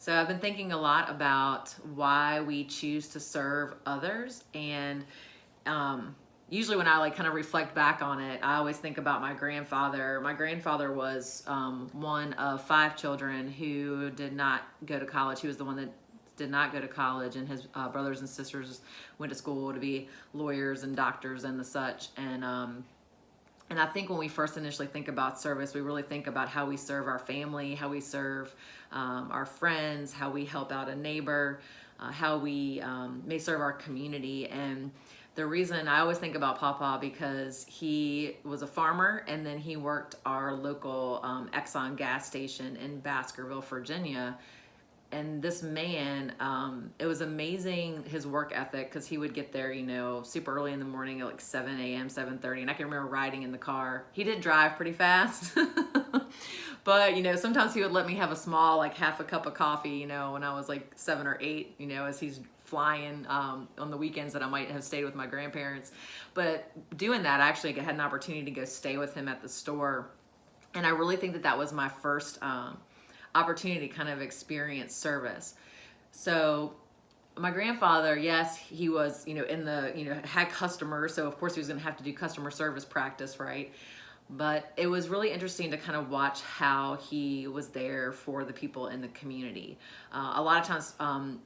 So I've been thinking a lot about why we choose to serve others, and um, usually when I like kind of reflect back on it, I always think about my grandfather. My grandfather was one of five children who did not go to college. He was the one that did not go to college, and his brothers and sisters went to school to be lawyers and doctors and the such. And I think when we first initially think about service, we really think about how we serve our family, how we serve our friends, how we help out a neighbor, how we may serve our community. And the reason I always think about Papa, because he was a farmer and then he worked our local Exxon gas station in Baskerville, Virginia. And this man, it was amazing, his work ethic, because he would get there, super early in the morning at like 7 a.m., 7:30. And I can remember riding in the car. He did drive pretty fast. But, sometimes he would let me have a small, like half a cup of coffee, when I was like 7 or 8, as he's flying on the weekends that I might have stayed with my grandparents. But doing that, I actually had an opportunity to go stay with him at the store. And I really think that that was my first opportunity to kind of experience service. So my grandfather, yes, he was, had customers. So of course he was going to have to do customer service practice, right? But it was really interesting to kind of watch how he was there for the people in the community. A lot of times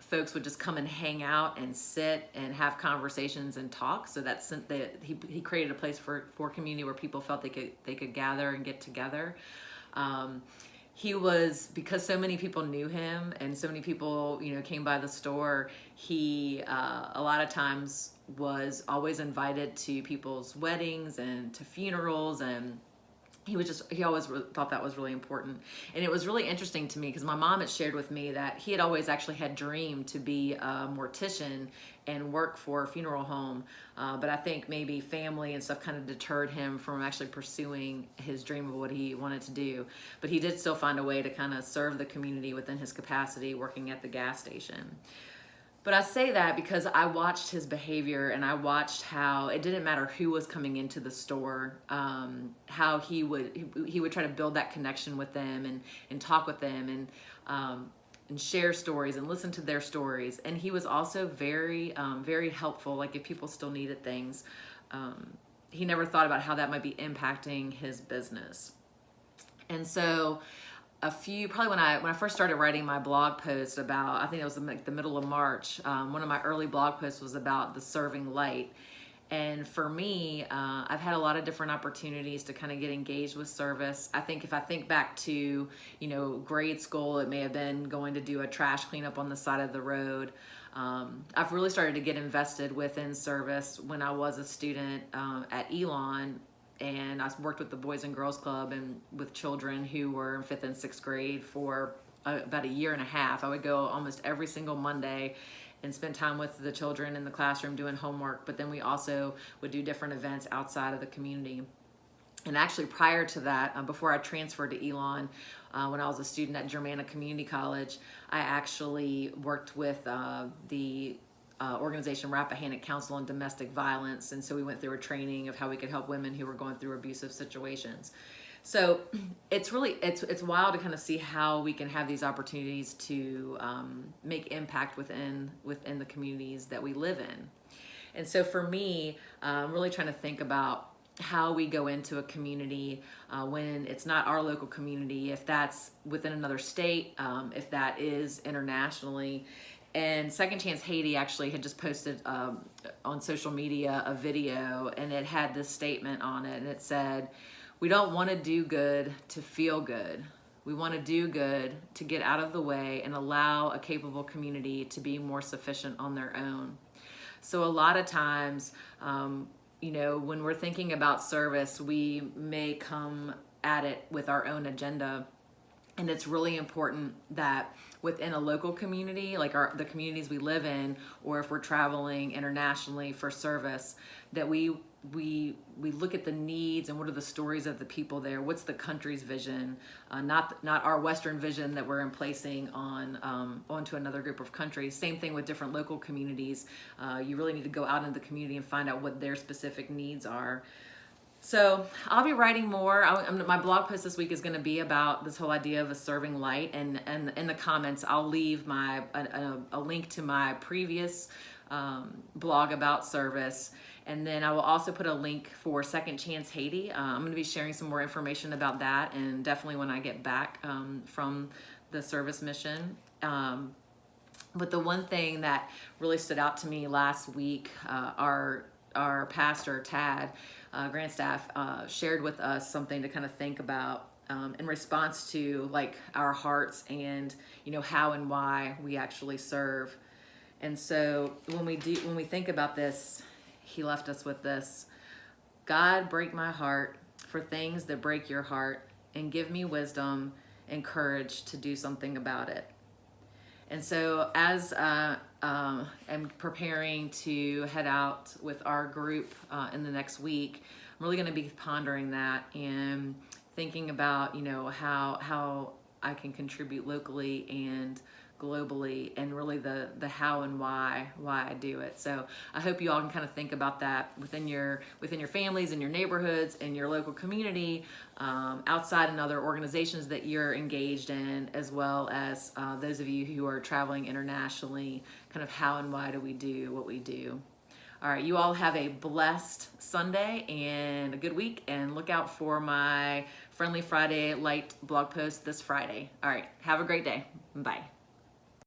folks would just come and hang out and sit and have conversations and talk. So he created a place for community where people felt they could gather and get together. He was, because so many people knew him and so many people, came by the store, he a lot of times was always invited to people's weddings and to funerals, and he always thought that was really important. And it was really interesting to me because my mom had shared with me that he had always actually had dreamed to be a mortician and work for a funeral home. But I think maybe family and stuff kind of deterred him from actually pursuing his dream of what he wanted to do. But he did still find a way to kind of serve the community within his capacity working at the gas station. But I say that because I watched his behavior and I watched how it didn't matter who was coming into the store, how he would try to build that connection with them and talk with them and share stories and listen to their stories. And he was also very, very helpful. Like if people still needed things, he never thought about how that might be impacting his business. And so probably when I first started writing my blog post about, I think it was the middle of March, one of my early blog posts was about the serving light. And for me, I've had a lot of different opportunities to kind of get engaged with service. I think if I think back to, grade school, it may have been going to do a trash cleanup on the side of the road. I've really started to get invested within service when I was a student at Elon. And I worked with the Boys and Girls Club and with children who were in 5th and 6th grade for about a year and a half. I would go almost every single Monday and spend time with the children in the classroom doing homework. But then we also would do different events outside of the community. And actually prior to that, before I transferred to Elon, when I was a student at Germanna Community College, I actually worked with the organization Rappahannock Council on Domestic Violence, and so we went through a training of how we could help women who were going through abusive situations. So it's wild to kind of see how we can have these opportunities to make impact within the communities that we live in. And so for me, I'm really trying to think about how we go into a community when it's not our local community, if that's within another state, if that is internationally. And Second Chance Haiti actually had just posted on social media a video, and it had this statement on it, and it said, "We don't want to do good to feel good. We want to do good to get out of the way and allow a capable community to be more sufficient on their own." So a lot of times, when we're thinking about service, we may come at it with our own agenda. And it's really important that within a local community, like the communities we live in, or if we're traveling internationally for service, that we look at the needs and what are the stories of the people there. What's the country's vision, not our Western vision that we're emplacing onto another group of countries. Same thing with different local communities. You really need to go out into the community and find out what their specific needs are. So I'll be writing more. My blog post this week is going to be about this whole idea of a serving light, and in the comments I'll leave a link to my previous blog about service, and then I will also put a link for Second Chance Haiti. I'm going to be sharing some more information about that, and definitely when I get back from the service mission. But the one thing that really stood out to me last week, our pastor Tad Grandstaff shared with us something to kind of think about in response to like our hearts and how and why we actually serve. And so when we think about this, he left us with this: God, break my heart for things that break your heart, and give me wisdom and courage to do something about it. And so as I'm preparing to head out with our group in the next week, I'm really going to be pondering that and thinking about, how I can contribute locally and globally, and really the how and why I do it. So I hope you all can kind of think about that within your families and your neighborhoods and your local community, outside in other organizations that you're engaged in, as well as those of you who are traveling internationally, kind of how and why do we do what we do. All right, you all have a blessed Sunday and a good week, and look out for my Friendly Friday Light blog post this Friday. All right, have a great day. Bye.